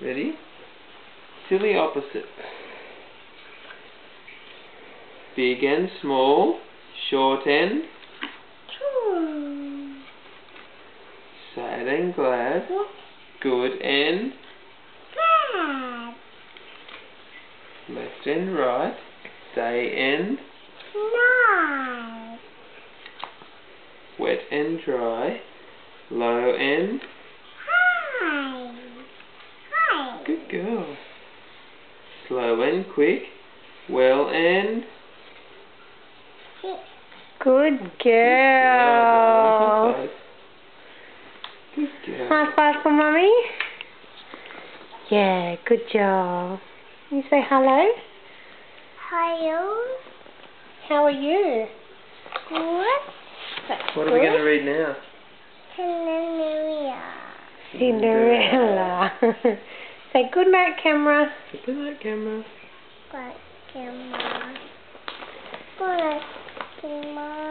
Ready? To the opposite. Big and small. Short end. Sad and glad. Good and Bad. left and right. Day and Night. wet and dry. Low and Hi. Hi. good girl. Slow and quick. Well and Good girl. Good girl. High five for Mummy. Yeah, good job. You say hello. Hello. How are you? Good. What are we going to read now? Cinderella. Say good night, camera. Good night, camera. Good night, camera. Good night, camera.